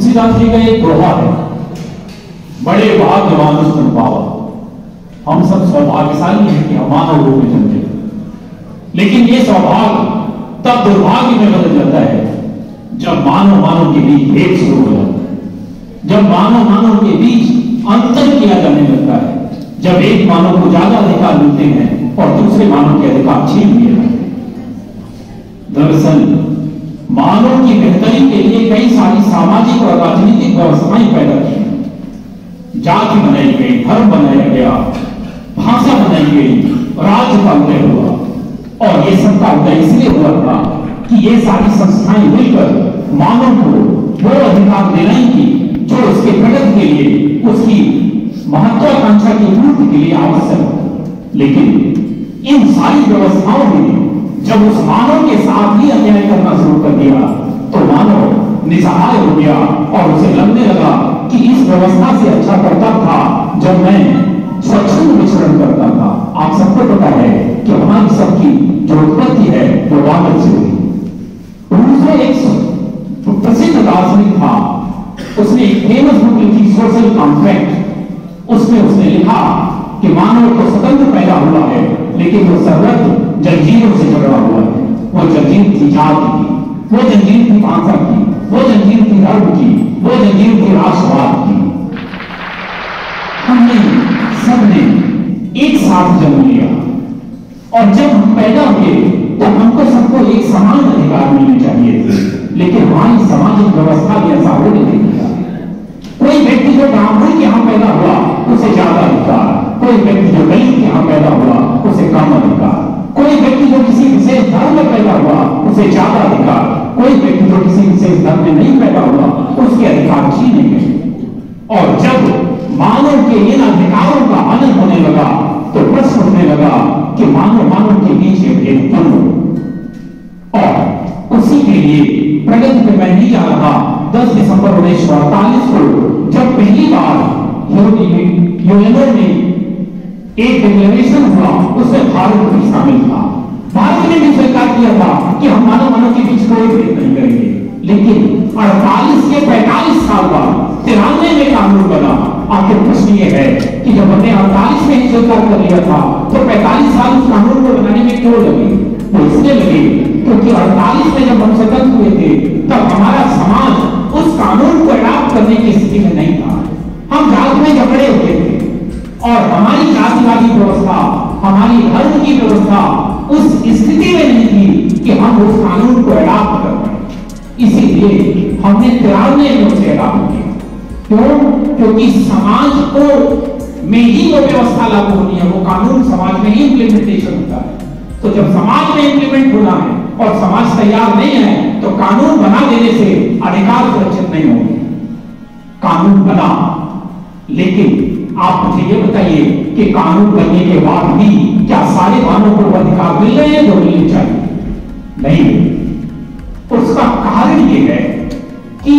तुलसीदास जी का एक दोहा है, बड़े भाग्यवान तुम पावा। हम सब सौभाग्यशाली हैं कि हम मानव रूप में जन्मे, लेकिन ये सौभाग्य तब दुर्भाग्य में बदल जाता है जब मानव मानव के बीच भेद शुरू हो जाता है, जब मानव मानव के बीच अंतर किया जाने लगता है, जब एक मानव को ज्यादा अधिकार मिलते हैं और दूसरे मानव के अधिकार छीन लिए जाते हैं। दरअसल मानव की बेहतरी के लिए कई सारी सामाजिक और राजनीतिक व्यवस्थाएं पैदा की, जाति बनाई गई, धर्म बनाया गया, भाषा बनाई गई, राज्य का उदय हुआ। और ये सब का उदय इसलिए हुआ था कि ये सारी संस्थाएं मिलकर मानव को वो अधिकार दिलाई थी जो उसके प्रगति के लिए, उसकी महत्वाकांक्षा की पूर्ति के लिए आवश्यक हो। लेकिन इन सारी व्यवस्थाओं ने जब उस मानव के साथ ही अन्याय करना शुरू कर दिया तो मानव निसहाय हो गया और उसे लगने लगा कि इस व्यवस्था से अच्छा करता था जब मैं स्वच्छंद विचरण करता था। आप सबको पता है कि हमारी सबकी जो उत्पत्ति है वो वानर से हुई। रूस में एक प्रसिद्ध दार्शनिक था, उसने एक फेमस बुक लिखी सोशल कॉन्ट्रैक्ट। उसमें उसने लिखा कि मानव तो स्वतंत्र पैदा हुआ है लेकिन वो सर्वत्र जंजीरों से झगड़ा हुआ है। वो जंजीर थी जाति की, वो जंजीर थी भाषा की, वो जंजीर थी धर्म की, वो जंजीर थी राष्ट्रवाद की। हमने सबने एक साथ जन्म लिया और जब हम पैदा हुए तो हमको सबको एक समान अधिकार मिलने चाहिए थे, लेकिन हमारी सामाजिक व्यवस्था भी ऐसा होने नहीं दिया। कोई व्यक्ति जो ब्राह्मण के यहां पैदा हुआ उसे ज्यादा अधिकार, कोई व्यक्ति जो दलित के यहां पैदा हुआ उसे कम अधिकार, कोई व्यक्ति जो किसी विशेष धर्म में पैदा हुआ उसे ज्यादा अधिकार, कोई व्यक्ति जो किसी विशेष धर्म में नहीं पैदा हुआ उसके अधिकार छीने गए। और जब मानव के इन अधिकारों का हनन होने लगा तो प्रश्न उठने लगा कि मानव मानव के बीच ये भेद क्यों हो। और उसी के लिए प्रगति पे मैं नहीं जा रहा। 10 दिसंबर 1948 को जब पहली बार यूएनओ में एक डिक्लेरेशन हुआ उसमें भारत भी शामिल था। भारत ने भी स्वीकार किया था कि हम मानव मानव के बीच कोई भेद नहीं करेंगे। लेकिन 48 के 45 साल बाद 93 में कानून बना। आखिर प्रश्न ये है कि जब हमने 48 में ही स्वीकार कर लिया था तो 45 साल उस कानून को बनाने में क्यों लगे? वो इसलिए लगे क्योंकि 48 में जब हम स्वतंत्र हुए थे तब हमारा समाज उस कानून को अडॉप्ट करने की स्थिति में नहीं था। हम जाति में झगड़े हुए थे और हमारी जातिवादी व्यवस्था, हमारी धर्म की व्यवस्था उस स्थिति में नहीं थी कि हम उस कानून को अडॉप्ट कर पाए। इसीलिए हमने 93 में उसे अडॉप्ट किया। क्यों? क्योंकि समाज को में ही वो व्यवस्था लागू होनी है, वो कानून समाज में ही इंप्लीमेंटेशन होता है। तो जब समाज में इंप्लीमेंट होना है और समाज तैयार नहीं है तो कानून बना देने से अधिकार सुरक्षित नहीं होंगे। कानून बना, लेकिन आप मुझे ये बताइए कि कानून बनने के बाद भी क्या सारे मानव को अधिकार मिल रहे हैं जो मिलने चाहिए? नहीं। उसका कारण ये है कि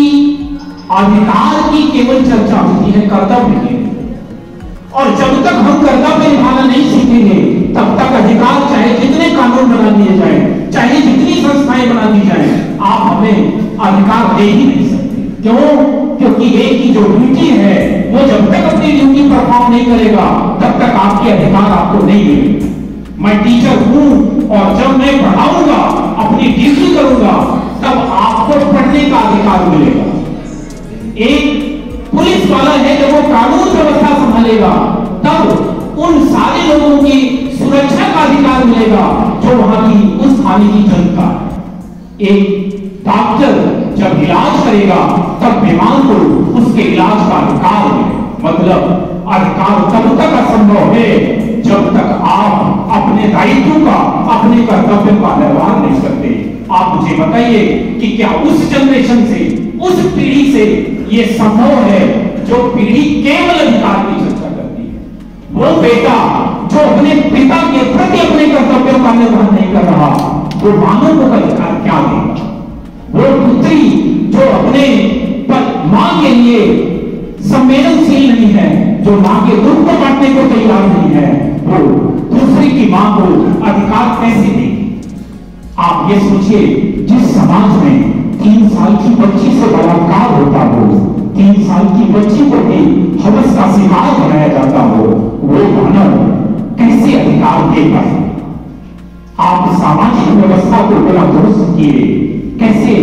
अधिकार की केवल चर्चा होती है, कर्तव्य की। और जब तक हम कर्तव्य निभाना नहीं सीखेंगे तब तक अधिकार चाहे जितने कानून बना दिए जाए, चाहे जितनी संस्थाएं बना दी जाए, आप हमें अधिकार दे ही नहीं सकते। क्यों? क्योंकि एक की जो ड्यूटी है वो जब तक अपनी ड्यूटी परफॉर्म नहीं करेगा तब तक आपके अधिकार आपको नहीं मिलेंगे। मैं टीचर हूं और जब मैं पढ़ाऊंगा, अपनी ड्यूटी करूंगा, तब आपको पढ़ने का अधिकार मिलेगा। एक पुलिस वाला है जब वो कानून व्यवस्था संभालेगा तब उन सारे लोगों की सुरक्षा का अधिकार मिलेगा जो वहां की उस थाने की जनता। एक डॉक्टर जब इलाज करेगा तब बीमार को उसके इलाज का अधिकार है। मतलब अधिकार तब तक असंभव है जब तक आप अपने दायित्व का, अपने कर्तव्य का निर्वाह नहीं करते। आप मुझे बताइए कि क्या उस जनरेशन से, उस पीढ़ी से यह संभव है जो पीढ़ी केवल अधिकार की चर्चा करती है? वो बेटा जो अपने पिता के प्रति अपने कर्तव्यों का निर्वहन नहीं कर रहा, वो मानव को अधिकार क्या देगा? वो पुत्री जो अपने मां के लिए संवेदनशील नहीं है, जो मां के दुख को बांटने को तैयार नहीं है, वो दूसरी की मां को अधिकार कैसे देगी? आप ये सोचिए, जिस समाज में 3 साल की बच्ची से बलात्कार होता हो, 3 साल की बच्ची को भी हवस का शिकार बनाया जाता हो, वो मानव कैसे अधिकार देगा? आप सामाजिक व्यवस्था को बड़ा दुरुस्त किए, कैसे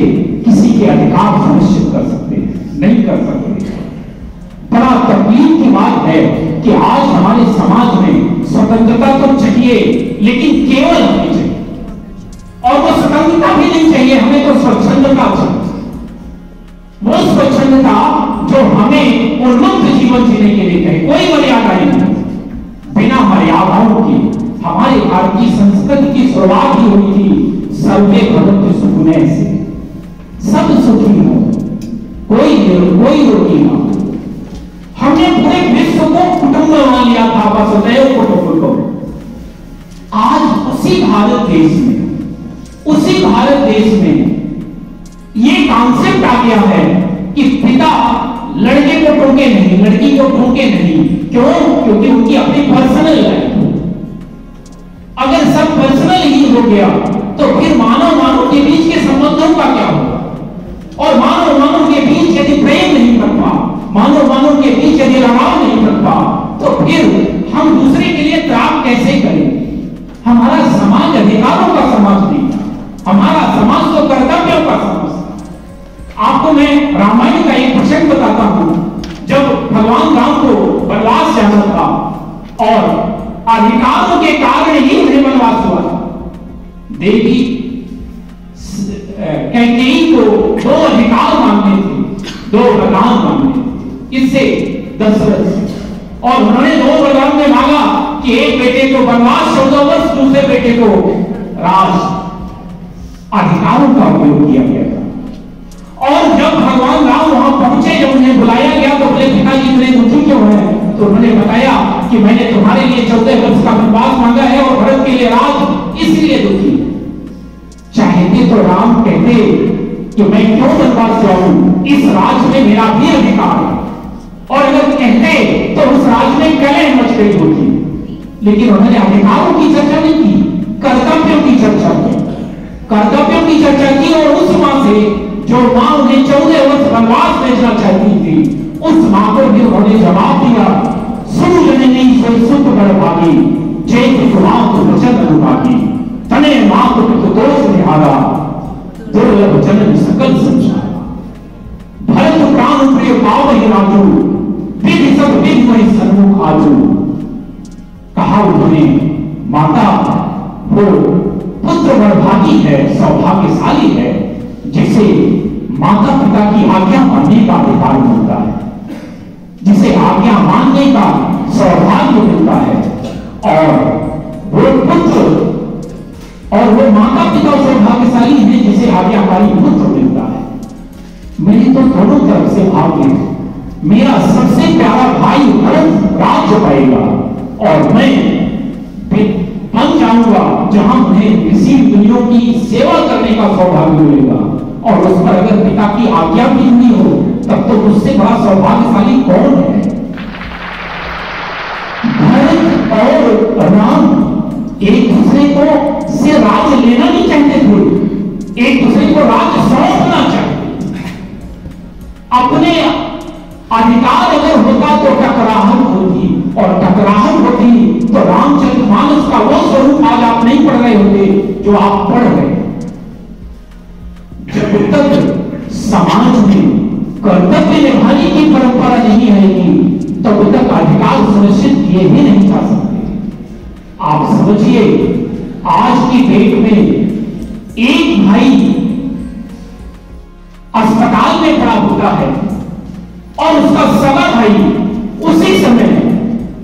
किसी के अधिकार सुनिश्चित कर सकते हैं? नहीं कर सकते। बड़ा तकलीफ की बात है कि आज हमारे समाज में स्वतंत्रता तो चाहिए, लेकिन केवल हमें चाहिए, और वो स्वतंत्रता भी नहीं चाहिए, हमें तो स्वच्छंदता चाहिए। वो स्वच्छंदता जो हमें उन्मुक्त जीवन जीने के लिए कहे, कोई मर्यादा नहीं, बिना मर्यादाओं की। हमारे भारतीय संस्कृति की शुरुआत ही हुई थी सर्वे भवन्तु सुखिनः से, सब सुखी हो, कोई रोगी ना हो। हमने पूरे विश्व को कुटुंब बना लिया था, वसुधैव कुटुंबकम। आज उसी भारत देश में ये कॉन्सेप्ट आ गया है कि पिता लड़के को टोके नहीं, लड़की को टोके नहीं। क्यों? क्योंकि उनकी अपनी पर्सनल लाइफ। अगर सब पर्सनल ही हो गया तो फिर मानव के बीच के संबंधों का क्या होगा? और मानव के बीच यदि प्रेम नहीं बनता, मानव के बीच यदि लगाव नहीं बनता, तो फिर हम दूसरे के लिए त्याग कैसे करें? हमारा समाज अधिकारों का समाज नहीं था, हमारा समाज तो कर्तव्यों का समाज था। आपको मैं रामायण का एक प्रसंग बताता हूं। जब भगवान राम को वनवास जाना था और अधिकारों के कारण ही उन्हें वनवास हुआ था। देवी कैकेयी को 2 अधिकार मांगने थे, 2 वरदान मांगने थे, इससे दशरथ। और उन्होंने 2 वरदान में मांगा कि एक बेटे को वनवास 14 वर्ष, दूसरे बेटे को राज। अधिकारों का उपयोग किया गया था। और जब भगवान राम वहां पहुंचे, जब उन्हें बुलाया गया तो बोले पिताजी इतने दुखी क्यों हैं? तो उन्होंने बताया कि मैंने तुम्हारे लिए 14 वर्ष का वनवास मांगा है और भरत के लिए राज, इसलिए दुखी। चाहते तो राम कहते कि मैं क्यों वनवास जाऊं, इस राज में मेरा भी अधिकार है। और अगर कहते तो उस राज में कलह मच गई होती। लेकिन उन्होंने अधिकारों की चर्चा नहीं की, कर्तव्यों की चर्चा की। कर्तव्यों की चर्चा की और उस मां से, जो मां उन्हें 14 वर्ष वनवास भेजना चाहती थी, उस मां को भी उन्होंने जवाब दिया, सुन जननी सोई सुख बड़भागी, जय मां तो वचन अनुभागी, तने मां को दोष निहारा, दुर्लभ जनन सकल संसार। भरत प्राण प्रिय पावहि राजू, विधि सब विधि वही सन्मुख आजू। कहा उन्होंने, माता वो पुत्र बड़भागी है, सौभाग्यशाली है, जिसे माता पिता की आज्ञा मानने का अधिकार मिलता है, जिसे आज्ञा मानने का सौभाग्य मिलता है। और वो पुत्र और वो माता पिता सौभाग्यशाली है जिसे आज्ञाकारी पुत्र मिलता है। मैंने तो दोनों तरफ से भाग लिया। मेरा सबसे प्यारा भाई भरत राज्य पाएगा और मैं बन जाऊंगा जहां उन्हें ऋषि मुनियों की सेवा करने का सौभाग्य मिलेगा। और उस पर अगर पिता की आज्ञा भी नहीं हो, तब तो मुझसे बड़ा सौभाग्यशाली कौन है? भरत और राम एक दूसरे को से राज्य लेना नहीं चाहते थे, एक दूसरे को राज्य सौंपना चाहते। अपने अधिकार अगर होता तो टकराहट होती, और टकराहट होती तो रामचरितमानस का वो स्वरूप आज आप नहीं पढ़ रहे होते जो आप पढ़ रहे। जब तक समाज में कर्तव्य निभाने की परंपरा नहीं आएगी, तब तक अधिकार सुनिश्चित किए ही नहीं जा सकते। आप समझिए, आज की डेट में एक भाई अस्पताल में पड़ा होता है और उसका सगा भाई उसी समय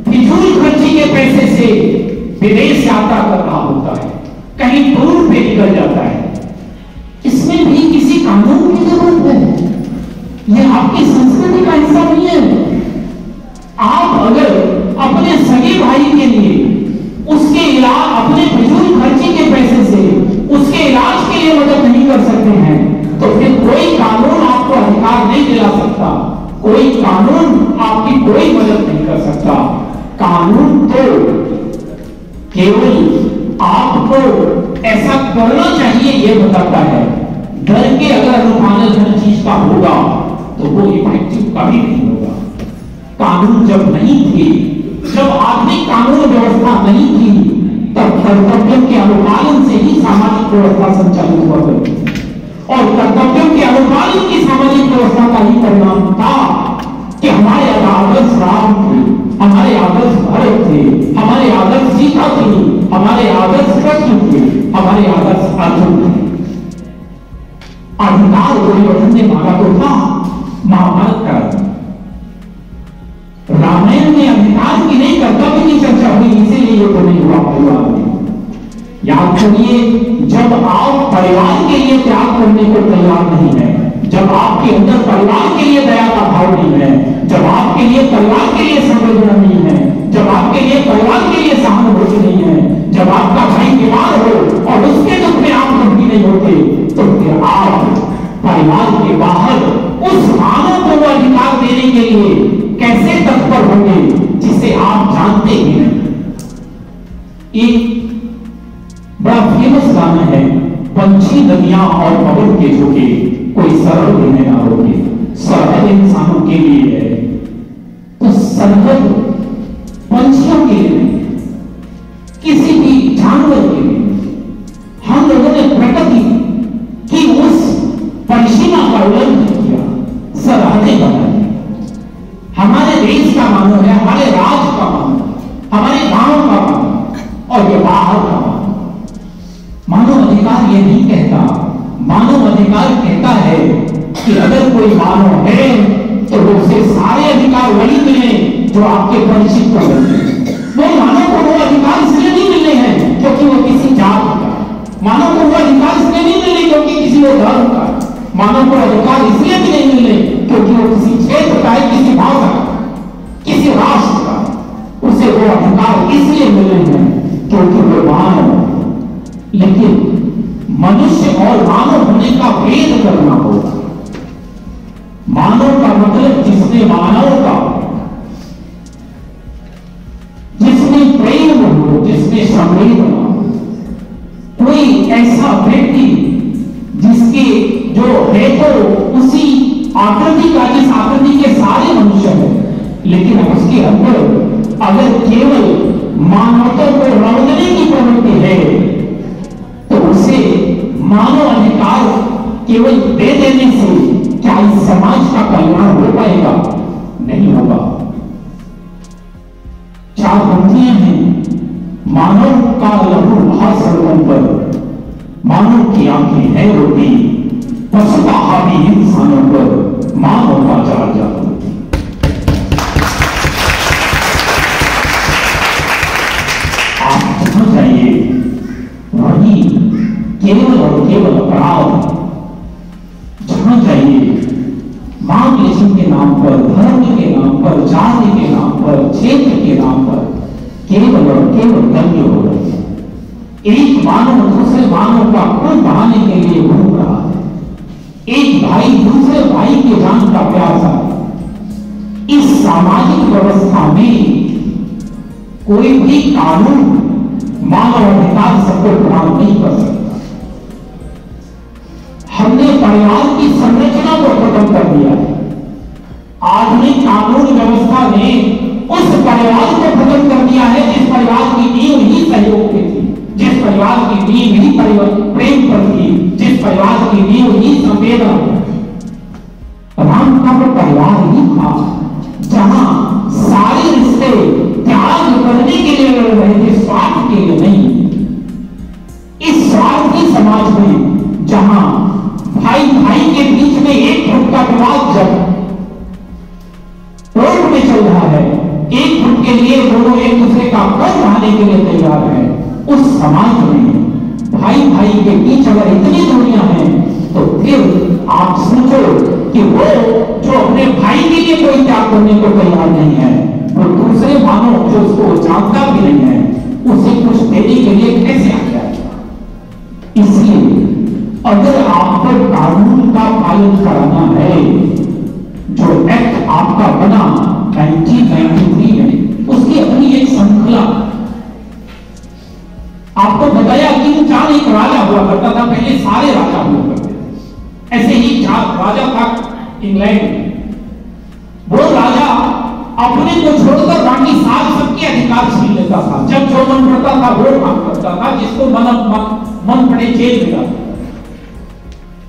फिजूल खर्ची के पैसे से विदेश यात्रा कर रहा होता है, कहीं दूर पे निकल जाता है। इसमें भी किसी कानून की जरूरत है? यह आपकी संस्कृति का हिस्सा नहीं है। आप अगर अपने सगे भाई के लिए उसके इलाज, अपने फिजूल खर्ची के पैसे से उसके इलाज के लिए मदद नहीं कर सकते हैं, तो फिर कोई कानून आपको अधिकार नहीं दिला सकता, कोई कानून आपकी कोई मदद नहीं कर सकता। कानून तो केवल आपको ऐसा करना चाहिए यह बताता है। डर के अगर अनुपालन हर चीज का होगा तो वो इफेक्टिव कभी नहीं होगा। कानून जब नहीं थे, जब आधुनिक कानून व्यवस्था नहीं थी, तब कर्तव्यों के अनुपालन से ही सामाजिक व्यवस्था संचालित हुआ करती थी और कर्तव्यों के अनुपालन की सामाजिक व्यवस्था का ही परिणाम था कि हमारे आदर्श राम थे, हमारे आदर्श भरत थे, हमारे आदर्श सीता थी, हमारे आदर्श कृष्ण थे, हमारे आदर्श अर्जुन थे। अधिकार दुर्योधन ने मांगा तो था महाभारत का, रामायण में अधिकार की नहीं कर्तव्य की चर्चा हुई, इसीलिए ये तो नहीं हुआ परिवार में। याद करिए, जब आप परिवार के लिए त्याग करने को तैयार नहीं है, जब आपके अंदर परिवार के लिए दया का भाव नहीं है, जब आपके लिए परिवार के लिए संवेदना नहीं है, जब आपके लिए परिवार के लिए सहानुभूति नहीं है, जब आपका भाई बीमार हो और उसके दुख में आप दुखी नहीं होते, तो फिर आप परिवार के बाहर उस मानव को अधिकार देने के लिए कैसे तत्पर होंगे जिसे आप जानते ही नहीं। एक बड़ा फेमस गाना है, पंछी नदियां और पवन के झोंके कोई सरहद देने ना रोके। सरहद इंसानों के लिए है, तो सरहद पंछियों के लिए नहीं, किसी भी जानवर के लिए। हम लोगों ने प्रकृति की उस परिसीमा का उल्लंघन किया, सरहदें बना दी। हमारे देश का मानो है, हमारे राज्य का मानो, हमारे गांव का मानो और ये बाहर का मानो। मानव अधिकार ये नहीं कहता, मानव अधिकार कहता है कि अगर कोई मानव है तो उसे सारे अधिकार वही मिले जो आपके परिचित को मिलते। वो मानव को वो अधिकार इसलिए नहीं मिलने हैं क्योंकि वो किसी जात का, मानव को वो अधिकार इसलिए नहीं मिलने क्योंकि किसी वो धर्म का, मानव को अधिकार इसलिए भी नहीं मिलने क्योंकि वो किसी क्षेत्र का है, किसी भाषा का, किसी राष्ट्र का। उसे वो अधिकार इसलिए मिले हैं क्योंकि वो मानव। लेकिन मनुष्य और मानव होने का भेद करना होगा। मानव का मतलब जिसने मानव का, जिसने प्रेम हो, जिसने संवेदना, कोई ऐसा व्यक्ति जिसके जो है तो उसी आकृति का, जिस आकृति के सारे मनुष्य हैं, लेकिन उसके अंदर अगर केवल मानवता को रौंदने की प्रवृत्ति है तो उसे मानव अधिकार केवल दे देने से क्या इस समाज का कल्याण हो पाएगा? नहीं होगा। चार पंक्तियां हैं, मानव का लहू बहा सड़कों पर, मानव की आंखें है रोटी, पशु का हावी इंसानों पर, मानव का जार जाती। आप समझ जाइए, वही केवल और केवल अपराध जहां जाइए, मां के नाम पर, धर्म के नाम पर, जाति के नाम पर, क्षेत्र के नाम पर केवल और केवल दंगे हो रहे हैं। एक मानव दूसरे मानव का खून बहाने के लिए घूम रहा है, एक भाई दूसरे भाई की जान का प्यासा है। इस सामाजिक व्यवस्था में कोई भी कानून मानव अधिकार सबको प्रदान नहीं कर सकता। हमने परिवार की संरचना को खत्म कर दिया है। आधुनिक कानून व्यवस्था ने उस परिवार को खत्म कर दिया है जिस परिवार की नींव ही सहयोग पे थी, जिस परिवार की नींव ही प्रेम पर थी, जिस परिवार की नींव ही संवेदना पर। राम का वो परिवार ही था जहां सारे रिश्ते त्याग करने के लिए लड़ रहे थे, स्वार्थ के लिए नहीं। इस स्वार्थी समाज में जहां भाई भाई के बीच में एक फुट का विवाद जब कोर्ट में चल रहा है, एक फुट के लिए दोनों एक दूसरे का खून बहाने के लिए तैयार है, उस समाज में भाई भाई के बीच अगर इतनी दूरियां हैं तो फिर आप सोचो कि वो जो अपने भाई के लिए कोई त्याग करने को तैयार नहीं है, वो दूसरे मानव जो उसको जानता भी नहीं है उसे कुछ देने के लिए कैसे आ जाएगा? इसलिए अगर आप पर कानून का पालन कराना है, जो एक्ट आपका बना 1993 में, उसकी अपनी एक श्रृंखला। आपको बताया कि चार एक राजा हुआ करता था, पहले सारे राजा हुआ करते थे, ऐसे ही राजा था इंग्लैंड में, वो राजा अपने को छोड़कर बाकी सारे सबके अधिकार छीन लेता था। जब जो मन करता था वो काम करता था, जिसको मन पड़े जेल में डालता।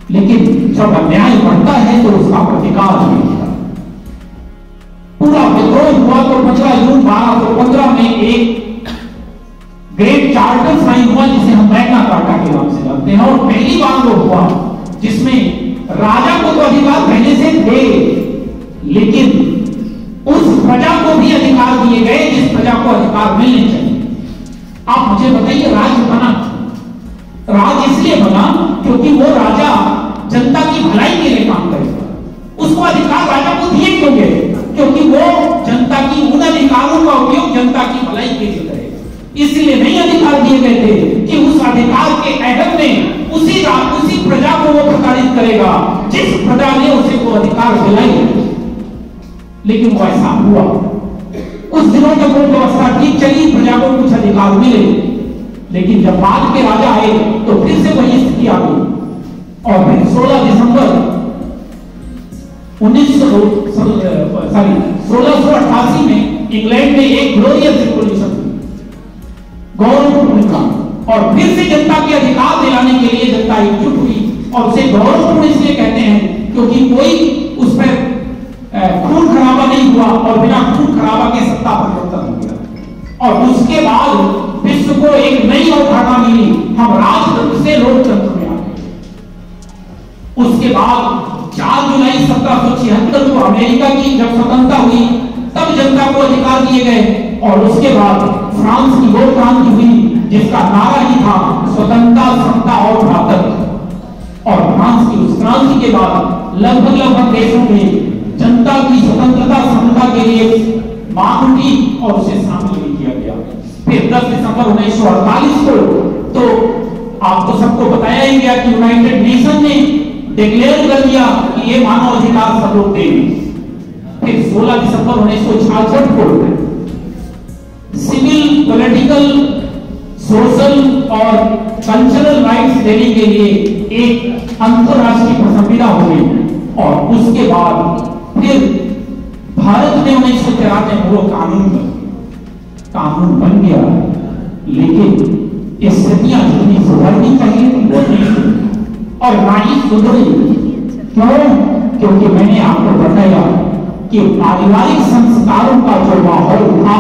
लेकिन जब अन्याय बढ़ता है तो उसका प्रतिकार नहीं होता। पूरा विद्रोह हुआ तो 15 जून 1215 में एक ग्रेट चार्टर साइन हुआ, जिसे हम मैग्ना कार्टा के नाम से जानते हैं। और पहली बार वो हुआ जिसमें राजा को तो अधिकार पहले से थे, लेकिन उस प्रजा को भी अधिकार दिए गए जिस प्रजा को अधिकार मिलने चाहिए। आप मुझे बताइए, राज्य बना, राज इसलिए बना क्योंकि वो राजा जनता की भलाई के लिए काम करेगा। उसको अधिकार राजा को दिए क्यों गए? क्योंकि वो जनता की उन अधिकारों का उपयोग जनता की भलाई के लिए करेगा। इसलिए नहीं अधिकार दिए गए थे कि उस अधिकार के अहम में उसी प्रजा को वो प्रताड़ित करेगा जिस प्रजा ने उसे वो अधिकार दिलाई। लेकिन वो ऐसा हुआ। उस दिनों तक वो व्यवस्था ठीक चली, प्रजा को कुछ अधिकार मिले, लेकिन जब बाद के राजा आए तो फिर से वही स्थिति आ गई। और फिर 16 दिसंबर 1688 में इंग्लैंड में एक ग्लोरियस रिवॉल्यूशन हुई, गौरवपूर्ण काम। और फिर से जनता के अधिकार दिलाने के लिए जनता एकजुट हुई। और उसे गौरवपूर्ण इसलिए कहते हैं क्योंकि कोई उस पर खून खराबा नहीं हुआ और बिना खून खराबा के सत्ता परिवर्तन हो गया। और उसके बाद विश्व को एक नई अवधारणा मिली, हम राजतंत्र से लोकतंत्र में आ गए। उसके बाद 4 जुलाई 1776 को अमेरिका की जब स्वतंत्रता हुई तब जनता को अधिकार दिए गए। और उसके बाद फ्रांस की वो क्रांति हुई जिसका नारा ही था स्वतंत्रता, समता और भ्रातृत्व। और फ्रांस की उस क्रांति के बाद लगभग देशों में जनता की स्वतंत्रता समता के लिए मांग उठी और उसे शामिल नहीं किया गया। फिर 10 दिसंबर 1948 को तो आपको सबको बताया ही गया कि यूनाइटेड नेशन ने डिक्लेयर कर दिया कि ये मानव अधिकार सब लोग देंगे। फिर 16 दिसंबर 1966 को सिविल, पॉलिटिकल, सोशल और कल्चरल राइट्स देने के लिए एक अंतरराष्ट्रीय संविधा हो गई। और उसके बाद फिर भारत में 1993 में वो कानून बन गया। लेकिन स्थितियां जितनी सुधरनी चाहिए वो नहीं और ना ही सुधरी। क्यों? क्योंकि मैंने आपको बताया कि पारिवारिक संस्कारों का जो माहौल था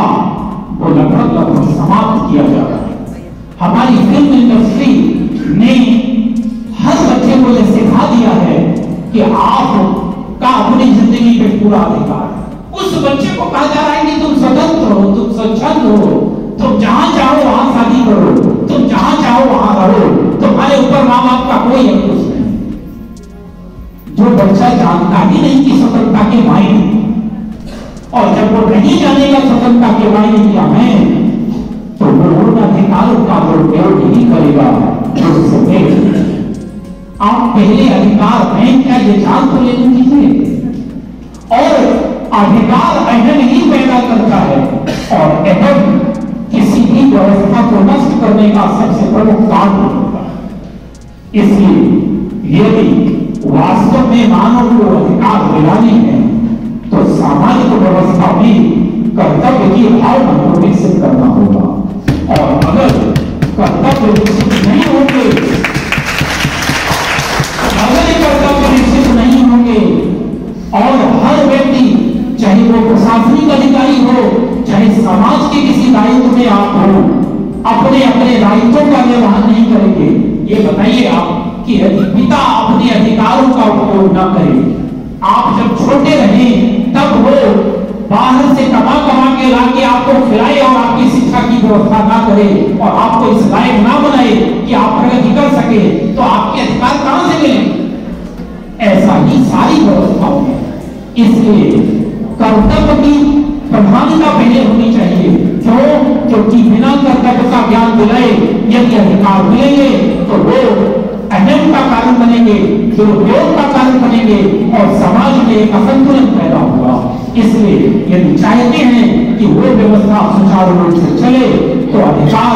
वो लगभग समाप्त किया जा रहा है। हमारी फिल्म इंडस्ट्री ने हर बच्चे को यह सिखा दिया है कि आपका अपनी जिंदगी पे पूरा अधिकार है। उस बच्चे को कहा जा रहा है कि तुम स्वतंत्र हो, तुम स्वच्छंद हो, तुम जहां चाहो वहां शादी करो, तुम जहां चाहो वहां रहो, तुम्हारे ऊपर मां बाप का कोई अंकुश नहीं। जो बच्चा जानता ही नहीं कि स्वतंत्रता के मायने, और जब वो नहीं जानेगा स्वतंत्रता के मायने क्या है, तो वो उन अधिकारों का उपयोग नहीं करेगा जो उससे आप पहले अधिकार हैं क्या ये जान तो ले लीजिए। और अधिकार अहम ही पैदा करता है और अहम किसी भी व्यवस्था को नष्ट करने का सबसे प्रमुख कारण होता है। इसलिए यदि वास्तव में मानव को अधिकार दिलाने हैं तो सामाजिक व्यवस्था में कर्तव्य की भावना को विकसित करना होगा। और अगर कर्तव्य विकसित नहीं होंगे, कर्तव्य विकसित नहीं होंगे और हर व्यक्ति, चाहे वो प्रशासनिक अधिकारी हो, चाहे समाज के किसी दायित्व में आप हो, अपने अपने दायित्वों का निर्वहन नहीं करेंगे। ये बताइए आप कि यदि पिता अपने अधिकारों का उपयोग न करे, आप जब छोटे रहे तब वो बाहर से कमा के लाके आपको खिलाए और आपकी शिक्षा की व्यवस्था ना करे और आपको इस लायक ना बनाए कि आप प्रगति कर सके, तो आपके अधिकार कहां से मिलेंगे? ऐसा ही सारी व्यवस्थाओं में। इसलिए कर्तव्य की प्रधानता पहले होनी चाहिए। क्यों? क्योंकि बिना कर्तव्य का ज्ञान दिलाए यदि अधिकार मिलेंगे तो वो अहम का कारण बनेंगे, दुरुपयोग का कारण बनेंगे और समाज में एक असंतुलन पैदा होगा। इसलिए यदि चाहते हैं कि वो व्यवस्था सुचारू रूप से चले तो अधिकार